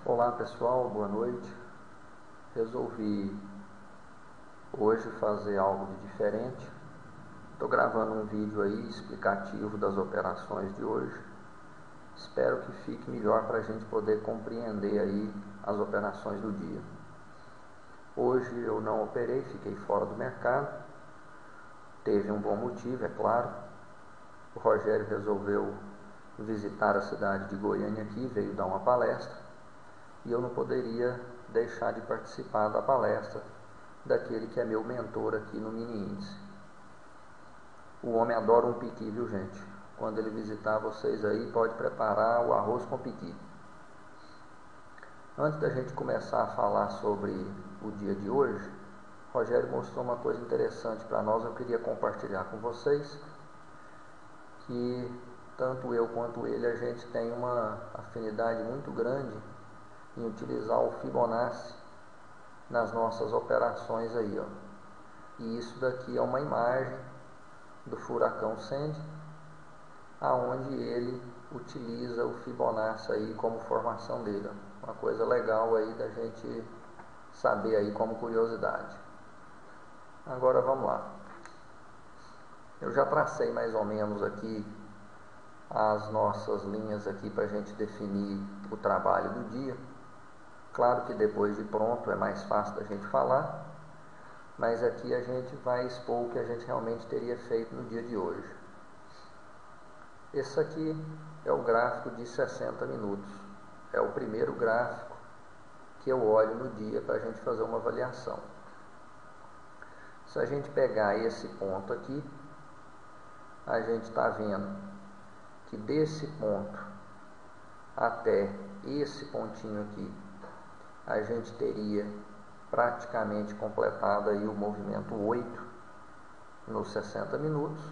Olá pessoal, boa noite. Resolvi hoje fazer algo de diferente. Estou gravando um vídeo aí explicativo das operações de hoje. Espero que fique melhor para a gente poder compreender aí as operações do dia. Hoje eu não operei, fiquei fora do mercado. Teve um bom motivo, é claro. O Rogério resolveu visitar a cidade de Goiânia aqui, veio dar uma palestra. E eu não poderia deixar de participar da palestra daquele que é meu mentor aqui no mini índice. O homem adora um piqui, viu gente? Quando ele visitar vocês aí, pode preparar o arroz com piqui. Antes da gente começar a falar sobre o dia de hoje, Rogério mostrou uma coisa interessante para nós, eu queria compartilhar com vocês, que tanto eu quanto ele, a gente tem uma afinidade muito grande em utilizar o Fibonacci nas nossas operações aí, ó. E isso daqui é uma imagem do furacão Sandy, aonde ele utiliza o Fibonacci aí como formação dele, ó. Uma coisa legal aí da gente saber aí como curiosidade. Agora vamos lá. Eu já tracei mais ou menos aqui as nossas linhas aqui para a gente definir o trabalho do dia. Claro que depois de pronto é mais fácil da gente falar, mas aqui a gente vai expor o que a gente realmente teria feito no dia de hoje. Esse aqui é o gráfico de 60 minutos. É o primeiro gráfico que eu olho no dia para a gente fazer uma avaliação. Se a gente pegar esse ponto aqui, a gente está vendo que desse ponto até esse pontinho aqui, a gente teria praticamente completado aí o movimento 8 nos 60 minutos.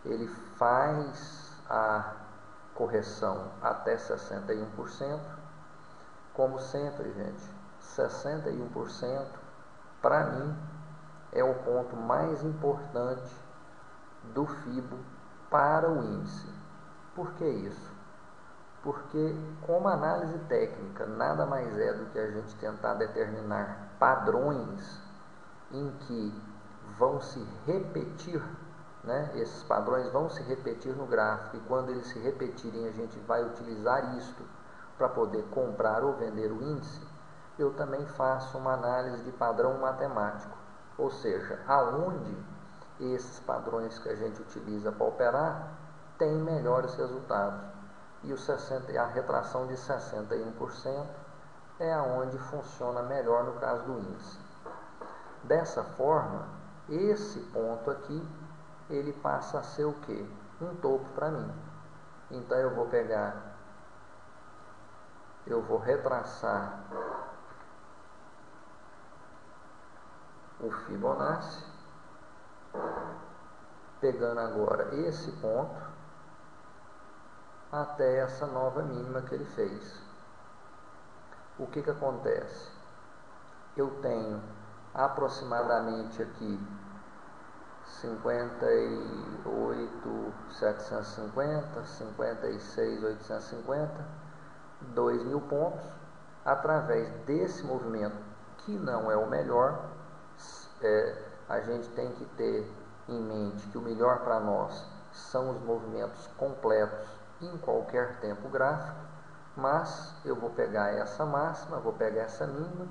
Ele faz a correção até 61%. Como sempre, gente, 61% para mim é o ponto mais importante do FIBO para o índice. Por que isso? Porque, como análise técnica, nada mais é do que a gente tentar determinar padrões em que vão se repetir, né? Esses padrões vão se repetir no gráfico, e quando eles se repetirem, a gente vai utilizar isto para poder comprar ou vender o índice. Eu também faço uma análise de padrão matemático, ou seja, aonde esses padrões que a gente utiliza para operar têm melhores resultados. E a retração de 61% é aonde funciona melhor no caso do índice. Dessa forma, esse ponto aqui, ele passa a ser o quê? Um topo para mim. Então eu vou retraçar o Fibonacci, pegando agora esse ponto até essa nova mínima que ele fez. O que acontece? Eu tenho aproximadamente aqui 58.750, 56.850, 2.000 pontos. Através desse movimento, que não é o melhor, a gente tem que ter em mente que o melhor para nós são os movimentos completos em qualquer tempo gráfico, mas eu vou pegar essa máxima, vou pegar essa mínima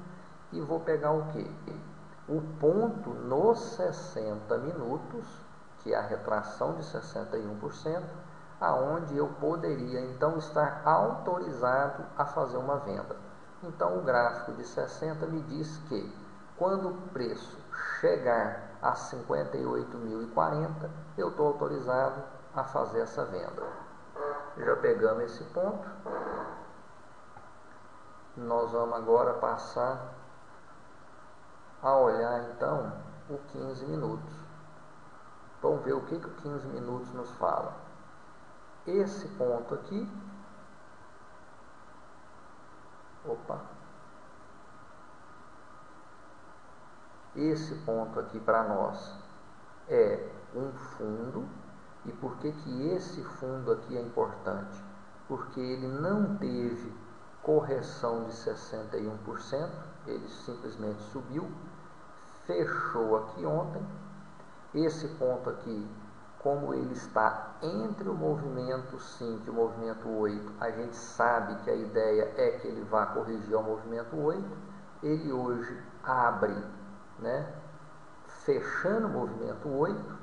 e vou pegar o quê? O ponto nos 60 minutos, que é a retração de 61%, aonde eu poderia então estar autorizado a fazer uma venda. Então o gráfico de 60 me diz que quando o preço chegar a 58.040, eu estou autorizado a fazer essa venda. Já pegamos esse ponto. Nós vamos agora passar a olhar então o 15 minutos. Vamos ver o que o 15 minutos nos fala. Esse ponto aqui, esse ponto aqui para nós é um fundo. E por que esse fundo aqui é importante? Porque ele não teve correção de 61%, ele simplesmente subiu, fechou aqui ontem. Esse ponto aqui, como ele está entre o movimento 5 e o movimento 8, a gente sabe que a ideia é que ele vá corrigir ao movimento 8. Ele hoje abre, né, fechando o movimento 8,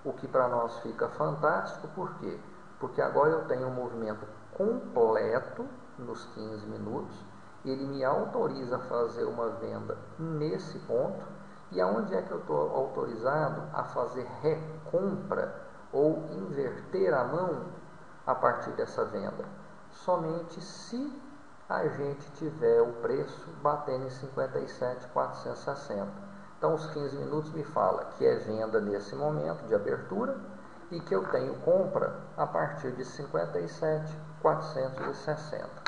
o que para nós fica fantástico. Por quê? Porque agora eu tenho um movimento completo nos 15 minutos, ele me autoriza a fazer uma venda nesse ponto. E aonde é que eu estou autorizado a fazer recompra ou inverter a mão a partir dessa venda? Somente se a gente tiver o preço batendo em 57.460. Então os 15 minutos me fala que é venda nesse momento de abertura e que eu tenho compra a partir de 57.460.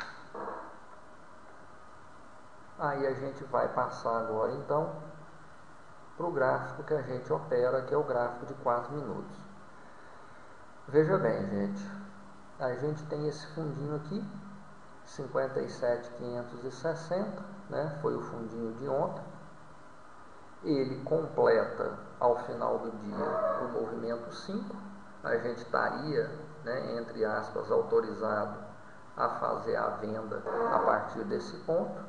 Aí a gente vai passar agora então para o gráfico que a gente opera, que é o gráfico de 4 minutos. Veja bem, gente, a gente tem esse fundinho aqui, 57.560, né? Foi o fundinho de ontem. Ele completa ao final do dia o movimento 5. A gente estaria, né, entre aspas, autorizado a fazer a venda a partir desse ponto.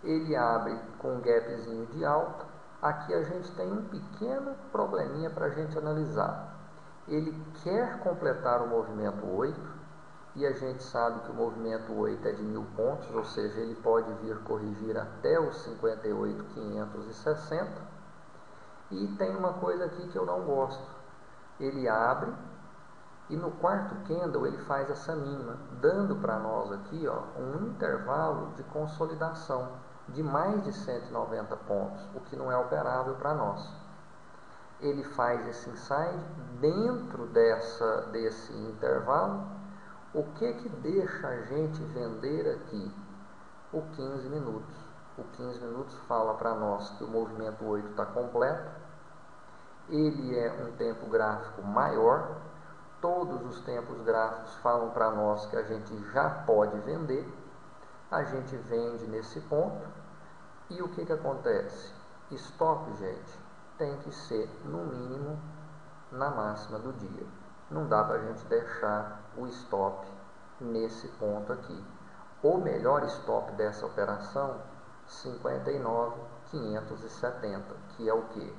Ele abre com um gapzinho de alta. Aqui a gente tem um pequeno probleminha para a gente analisar. Ele quer completar o movimento 8, e a gente sabe que o movimento 8 é de 1.000 pontos, ou seja, ele pode vir corrigir até os 58.560. E tem uma coisa aqui que eu não gosto. Ele abre e no quarto candle ele faz essa mínima, dando para nós aqui, ó, um intervalo de consolidação de mais de 190 pontos, o que não é operável para nós. Ele faz esse inside dentro desse intervalo. O que deixa a gente vender aqui? O 15 minutos. O 15 minutos fala para nós que o movimento 8 está completo. Ele é um tempo gráfico maior. Todos os tempos gráficos falam para nós que a gente já pode vender. A gente vende nesse ponto. E o que acontece? Stop, gente, tem que ser no mínimo na máxima do dia. Não dá para a gente deixar o stop nesse ponto aqui. O melhor stop dessa operação, 59.570, que é o que?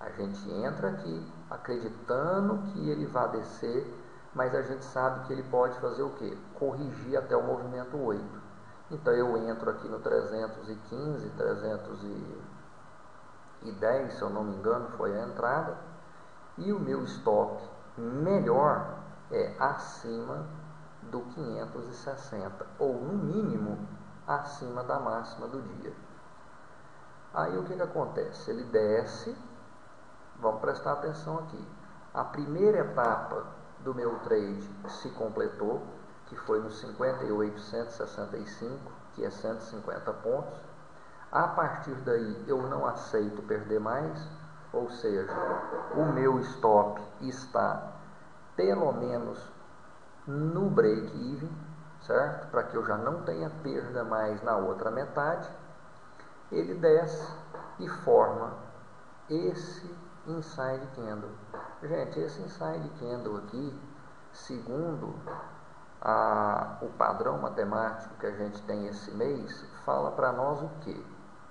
A gente entra aqui acreditando que ele vai descer, mas a gente sabe que ele pode fazer o que? Corrigir até o movimento 8. Então eu entro aqui no 315, 310, se eu não me engano, foi a entrada. E o meu stop melhor é acima do 560, ou no mínimo acima da máxima do dia. Aí o que acontece? Ele desce, vamos prestar atenção aqui. A primeira etapa do meu trade se completou, que foi no 58.165, que é 150 pontos. A partir daí eu não aceito perder mais, ou seja, o meu stop está pelo menos no break-even, certo? Para que eu já não tenha perda mais na outra metade. Ele desce e forma esse inside candle. Gente, esse inside candle aqui, segundo o padrão matemático que a gente tem esse mês, fala para nós o que?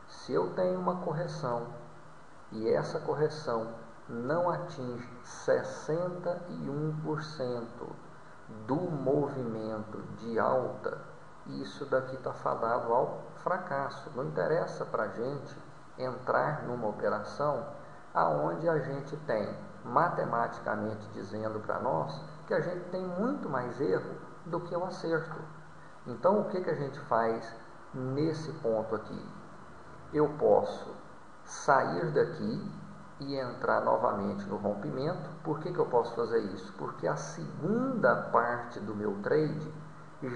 Se eu tenho uma correção e essa correção não atinge 61% do movimento de alta, isso daqui está fadado ao fracasso. Não interessa para a gente entrar numa operação aonde a gente tem, matematicamente dizendo para nós, que a gente tem muito mais erro do que o acerto. Então o que a gente faz nesse ponto aqui? Eu posso sair daqui e entrar novamente no rompimento. Por que eu posso fazer isso? Porque a segunda parte do meu trade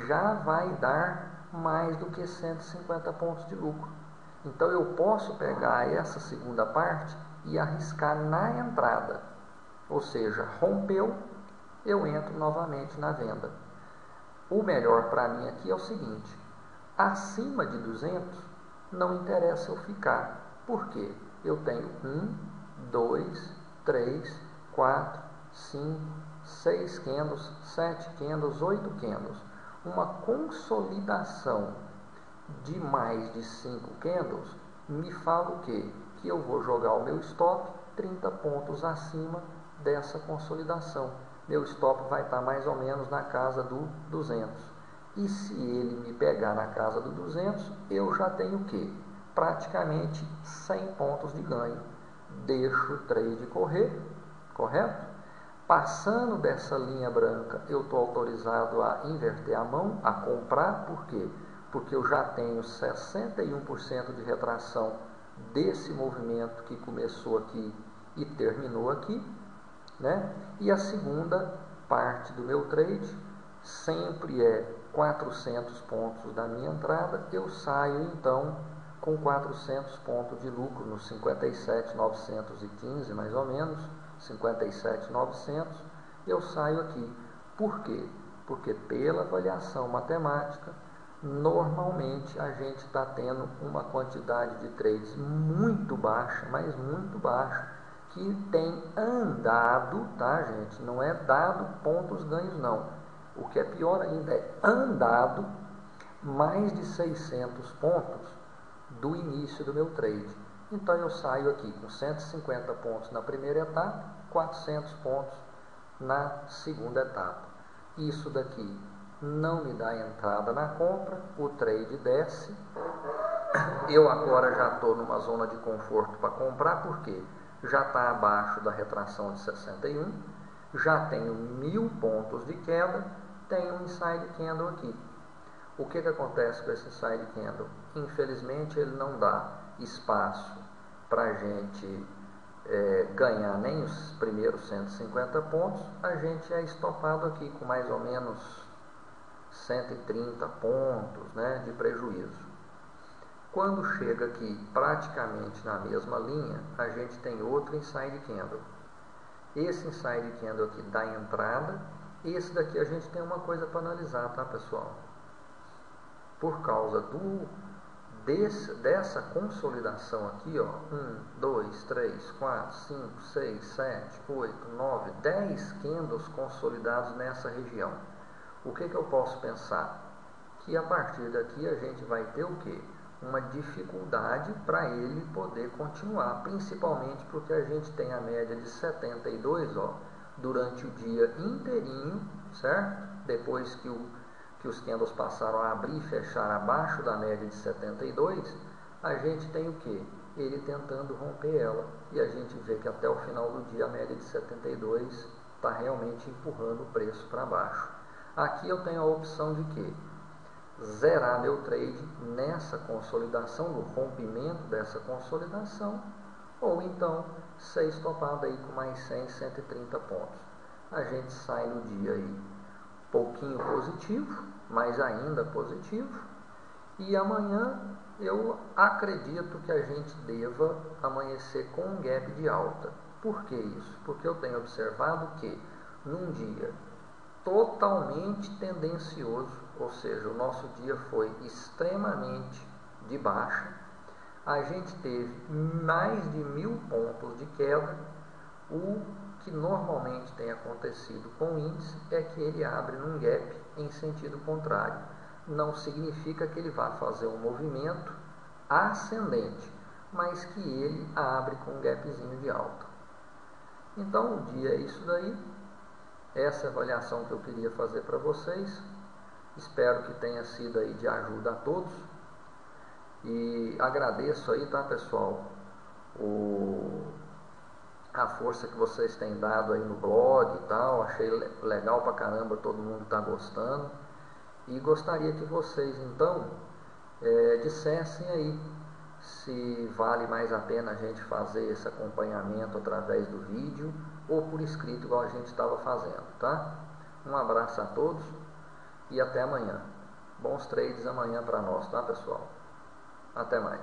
já vai dar mais do que 150 pontos de lucro. Então eu posso pegar essa segunda parte e arriscar na entrada. Ou seja, rompeu, eu entro novamente na venda. O melhor para mim aqui é o seguinte: Acima de 200, não interessa eu ficar. Por quê? Eu tenho 1, 2, 3, 4, 5, 6 candles, 7 candles, 8 candles. Uma consolidação de mais de 5 candles me fala o quê? Que eu vou jogar o meu stop 30 pontos acima dessa consolidação. Meu stop vai estar mais ou menos na casa do 200. E se ele me pegar na casa do 200, eu já tenho o quê? Praticamente 100 pontos de ganho. Deixo o trade correr, correto? Passando dessa linha branca, eu estou autorizado a inverter a mão, a comprar. Por quê? Porque eu já tenho 61% de retração desse movimento que começou aqui e terminou aqui, né? E a segunda parte do meu trade sempre é 400 pontos da minha entrada. Eu saio então com 400 pontos de lucro nos 57.915 mais ou menos, 57.900, eu saio aqui. Por quê? Porque pela avaliação matemática, normalmente a gente está tendo uma quantidade de trades muito baixa, mas muito baixa, que tem andado, tá, gente? Não é dado pontos ganhos, não. O que é pior ainda é andado mais de 600 pontos do início do meu trade. Então eu saio aqui com 150 pontos na primeira etapa, 400 pontos na segunda etapa. Isso daqui não me dá entrada na compra, o trade desce. Eu agora já estou numa zona de conforto para comprar, porque já está abaixo da retração de 61, já tenho 1000 pontos de queda, tenho um inside candle aqui. O que acontece com esse inside candle? Infelizmente ele não dá espaço para a gente ganhar nem os primeiros 150 pontos. A gente é estopado aqui com mais ou menos 130 pontos, né, de prejuízo. Quando chega aqui praticamente na mesma linha, a gente tem outro inside candle. Esse inside candle aqui dá entrada. Esse daqui a gente tem uma coisa para analisar, tá, pessoal? Por causa dessa consolidação aqui, ó, 1, 2, 3, 4, 5, 6, 7, 8, 9, 10 candles consolidados nessa região. O que eu posso pensar? Que a partir daqui a gente vai ter o quê? Uma dificuldade para ele poder continuar, principalmente porque a gente tem a média de 72, ó, durante o dia inteirinho, certo? Depois que os candles passaram a abrir e fechar abaixo da média de 72, a gente tem o que? Ele tentando romper ela. E a gente vê que até o final do dia a média de 72 está realmente empurrando o preço para baixo. Aqui eu tenho a opção de que? Zerar meu trade nessa consolidação, no rompimento dessa consolidação, ou então ser estopado aí com mais 100, 130 pontos. A gente sai no dia aí pouquinho positivo, mas ainda positivo, e amanhã eu acredito que a gente deva amanhecer com um gap de alta. Por que isso? Porque eu tenho observado que num dia totalmente tendencioso, ou seja, o nosso dia foi extremamente de baixa, a gente teve mais de 1000 pontos de queda. O que normalmente tem acontecido com o índice é que ele abre num gap em sentido contrário. Não significa que ele vá fazer um movimento ascendente, mas que ele abre com um gapzinho de alta. Então o dia é isso daí. Essa é a avaliação que eu queria fazer para vocês. Espero que tenha sido aí de ajuda a todos. E agradeço aí, tá, pessoal, a força que vocês têm dado aí no blog e tal. Achei legal pra caramba, todo mundo tá gostando. E gostaria que vocês, então, dissessem aí se vale mais a pena a gente fazer esse acompanhamento através do vídeo ou por escrito, igual a gente estava fazendo, tá? Um abraço a todos e até amanhã. Bons trades amanhã para nós, tá, pessoal? Até mais.